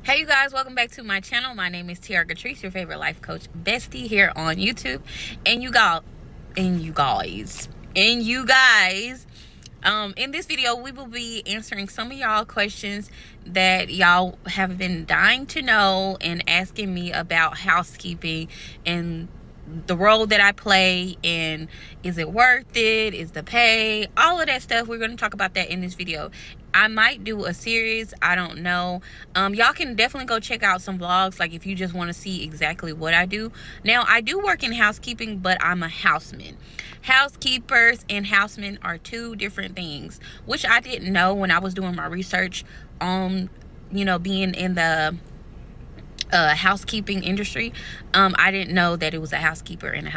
Hey you guys, welcome back to my channel. My name is Tiarakatrice, your favorite life coach bestie here on YouTube. And you guys, in this video we will be answering some of y'all questions that y'all have been dying to know and asking me about housekeeping and the role that I play, and is it worth it, is the pay, all of that stuff. We're going to talk about that in this video. I might do a series, I don't know. Y'all can definitely go check out some vlogs, like if you just want to see exactly what I do. Now, I do work in housekeeping, but I'm a houseman. Housekeepers and housemen are two different things, which I didn't know when I was doing my research on, being in the housekeeping industry. I didn't know that it was a housekeeper and a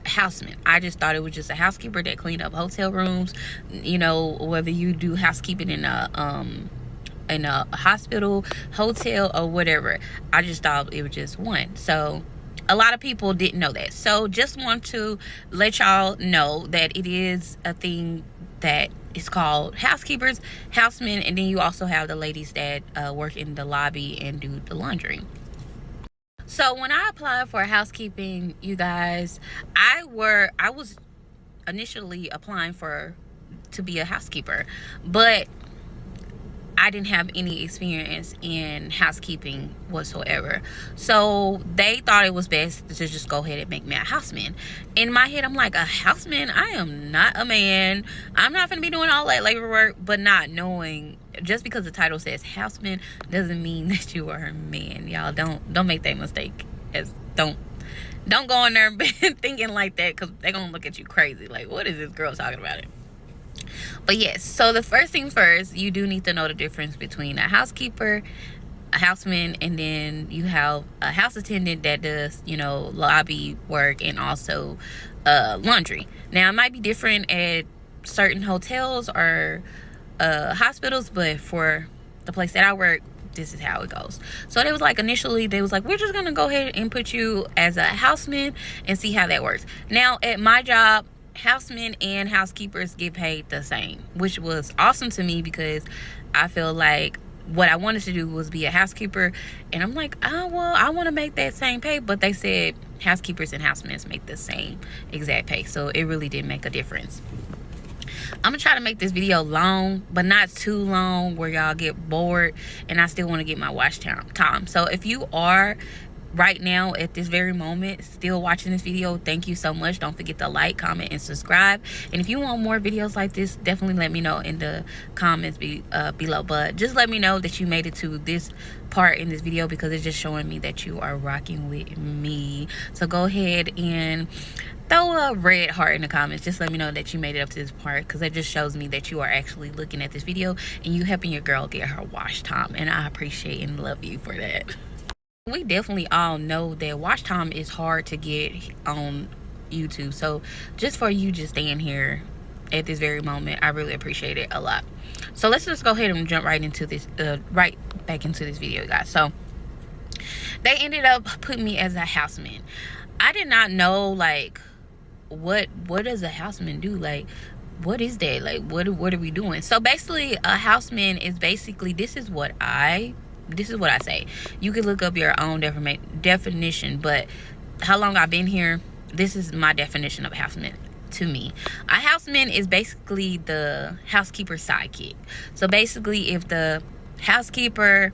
houseman. I just thought it was just a housekeeper that cleaned up hotel rooms. Whether you do housekeeping in a hospital, hotel, or whatever, I just thought it was just one. So a lot of people didn't know that. So just want to let y'all know that it is a thing that is called housekeepers, housemen, and then you also have the ladies that work in the lobby and do the laundry. So when I applied for housekeeping, you guys, I was initially applying to be a housekeeper, but I didn't have any experience in housekeeping whatsoever. So they thought it was best to just go ahead and make me a houseman. In my head, I'm like, a houseman? I am not a man. I'm not going to be doing all that labor work. But not knowing, just because the title says houseman doesn't mean that you are a man. Y'all don't make that mistake. Don't go in there thinking like that, because they're going to look at you crazy. Like, what is this girl talking about it? But yes, so the first things first, you do need to know the difference between a housekeeper, a houseman, and then you have a house attendant that does, lobby work and also laundry. Now, it might be different at certain hotels or hospitals, but for the place that I work, this is how it goes. So they was like, initially they was like, we're just gonna go ahead and put you as a houseman and see how that works. Now, at my job, housemen and housekeepers get paid the same, which was awesome to me, because I feel like what I wanted to do was be a housekeeper, and I'm like, oh well, I want to make that same pay. But they said housekeepers and housemen make the same exact pay, so it really didn't make a difference. I'm gonna try to make this video long, but not too long where y'all get bored, and I still want to get my watch time. So if you are right now at this very moment still watching this video, thank you so much. Don't forget to like, comment, and subscribe. And if you want more videos like this, definitely let me know in the comments below. But just let me know that you made it to this part in this video, because it's just showing me that you are rocking with me. So go ahead and throw a red heart in the comments. Just let me know that you made it up to this part, because it just shows me that you are actually looking at this video and you helping your girl get her wash time, and I appreciate and love you for that. We definitely all know that watch time is hard to get on YouTube. So just for you just staying here at this very moment, I really appreciate it a lot. So let's just go ahead and jump right into this, right back into this video, guys. So they ended up putting me as a houseman. I did not know, like, what does a houseman do? Like, what is that? Like, what are we doing? So basically, a houseman is basically, this is what I say. You can look up your own definition, but how long I've been here, this is my definition of a houseman to me. A houseman is basically the housekeeper sidekick. So basically, if the housekeeper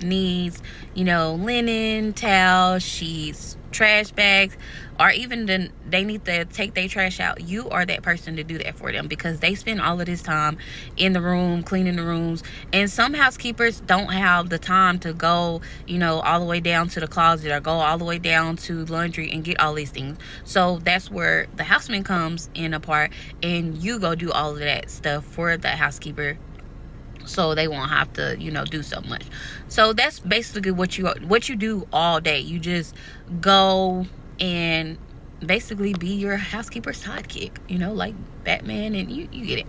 needs, linen, towels, sheets, trash bags, or even they need to take their trash out, you are that person to do that for them, because they spend all of this time in the room cleaning the rooms. And some housekeepers don't have the time to go all the way down to the closet, or go all the way down to laundry and get all these things. So that's where the houseman comes in a part, and you go do all of that stuff for the housekeeper, so they won't have to do so much. So that's basically what you do all day. You just go and basically be your housekeeper sidekick, like Batman, and you get it.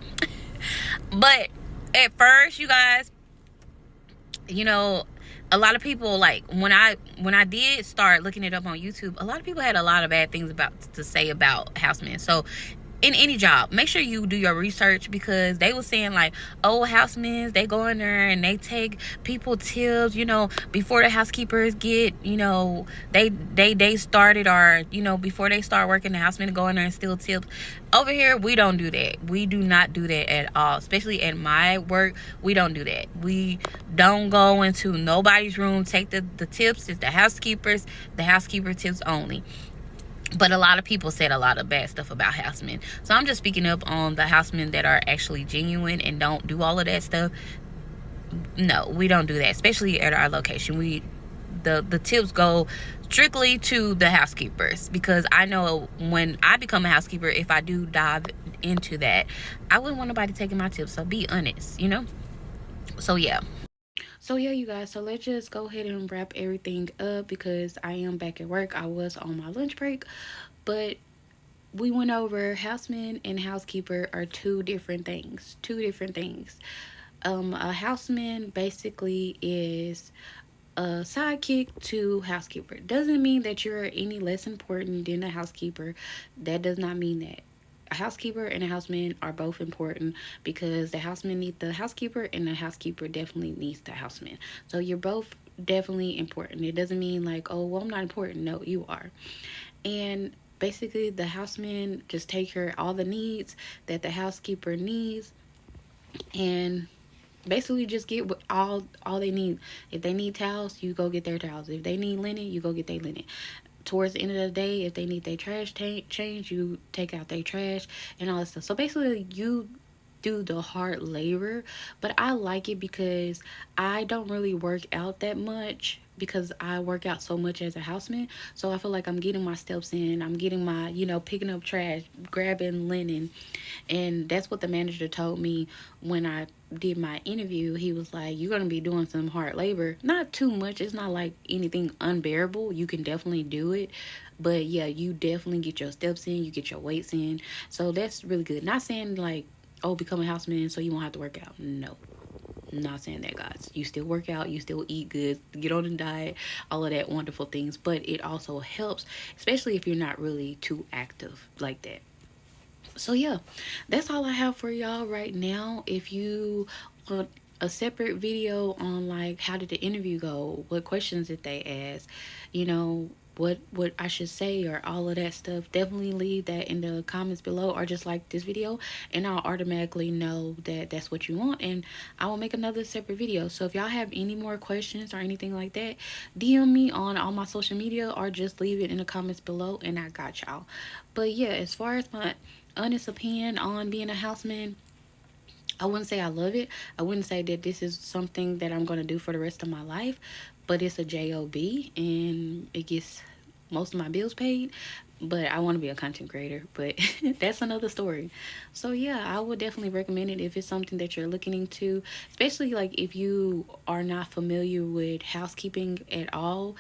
But at first, you guys, a lot of people, like, when I did start looking it up on YouTube, a lot of people had a lot of bad things to say about housemen. So in any job, make sure you do your research, because they were saying like, oh, housemen, they go in there and they take people tips, you know, before the housekeepers get, you know, they started, or, you know, before they start working, the housemen go in there and steal tips. Over here, we don't do that. We do not do that at all. Especially at my work, we don't do that. We don't go into nobody's room, take the tips. It's the housekeeper tips only. But a lot of people said a lot of bad stuff about housemen. So I'm just speaking up on the housemen that are actually genuine and don't do all of that stuff. No, we don't do that, especially at our location. The tips go strictly to the housekeepers, because I know when I become a housekeeper, if I do dive into that, I wouldn't want nobody taking my tips. So be honest, you know? So yeah. So yeah, you guys, so let's just go ahead and wrap everything up, because I am back at work. I was on my lunch break, but we went over houseman and housekeeper are two different things. A houseman basically is a sidekick to housekeeper. Doesn't mean that you're any less important than a housekeeper. That does not mean that. A housekeeper and a houseman are both important, because the houseman needs the housekeeper and the housekeeper definitely needs the houseman. So you're both definitely important. It doesn't mean like, oh, well, I'm not important. No, you are. And basically, the houseman just take care of all the needs that the housekeeper needs, and basically just get all they need. If they need towels, you go get their towels. If they need linen, you go get their linen. Towards the end of the day, if they need their trash change, you take out their trash and all that stuff. So basically, you do the hard labor. But I like it because I don't really work out that much, because I work out so much as a houseman. So I feel like I'm getting my steps in. I'm getting my, you know, picking up trash, grabbing linen. And that's what the manager told me when I did my interview. He was like, you're going to be doing some hard labor. Not too much. It's not like anything unbearable. You can definitely do it. But yeah, you definitely get your steps in. You get your weights in. So that's really good. Not saying like, oh, become a houseman so you won't have to work out. No. I'm not saying that, guys. You still work out, you still eat good, get on a diet, all of that wonderful things. But it also helps, especially if you're not really too active like that. So yeah, that's all I have for y'all right now. If you want a separate video on like how did the interview go, what questions did they ask, you know, what I should say, or all of that stuff, definitely leave that in the comments below, or just like this video, and I'll automatically know that that's what you want, and I will make another separate video. So if y'all have any more questions or anything like that, DM me on all my social media, or just leave it in the comments below, and I got y'all. But yeah, as far as my honest opinion on being a houseman, I wouldn't say I love it. I wouldn't say that this is something that I'm going to do for the rest of my life, but it's a job, and it gets most of my bills paid. But I want to be a content creator, but that's another story. So yeah, I would definitely recommend it if it's something that you're looking into, especially like if you are not familiar with housekeeping at all.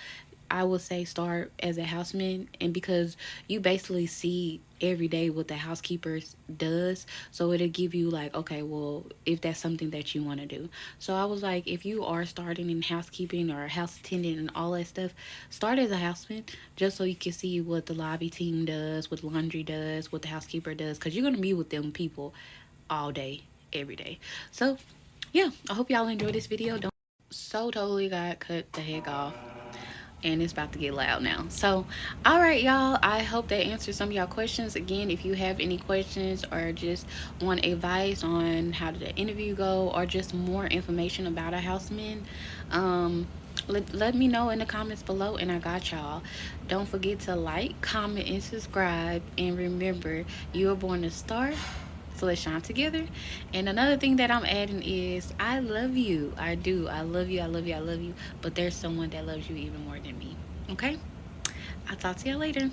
I would say start as a houseman, and because you basically see every day what the housekeepers does, so it'll give you like, okay, well, if that's something that you want to do. So I was like, if you are starting in housekeeping or a house attendant and all that stuff, start as a houseman, just so you can see what the lobby team does, what laundry does, what the housekeeper does, because you're going to be with them people all day, every day. So yeah, I hope y'all enjoyed this video. Don't so totally got cut the heck off, and it's about to get loud now. So all right, y'all, I hope that answers some of y'all questions. Again, if you have any questions or just want advice on how did the interview go, or just more information about a houseman, let me know in the comments below, and I got y'all. Don't forget to like, comment, and subscribe, and remember, you were born to star, so let's shine together. And another thing that I'm adding is I love you. I do. I love you. I love you. I love you. But there's someone that loves you even more than me. Okay? I'll talk to you later.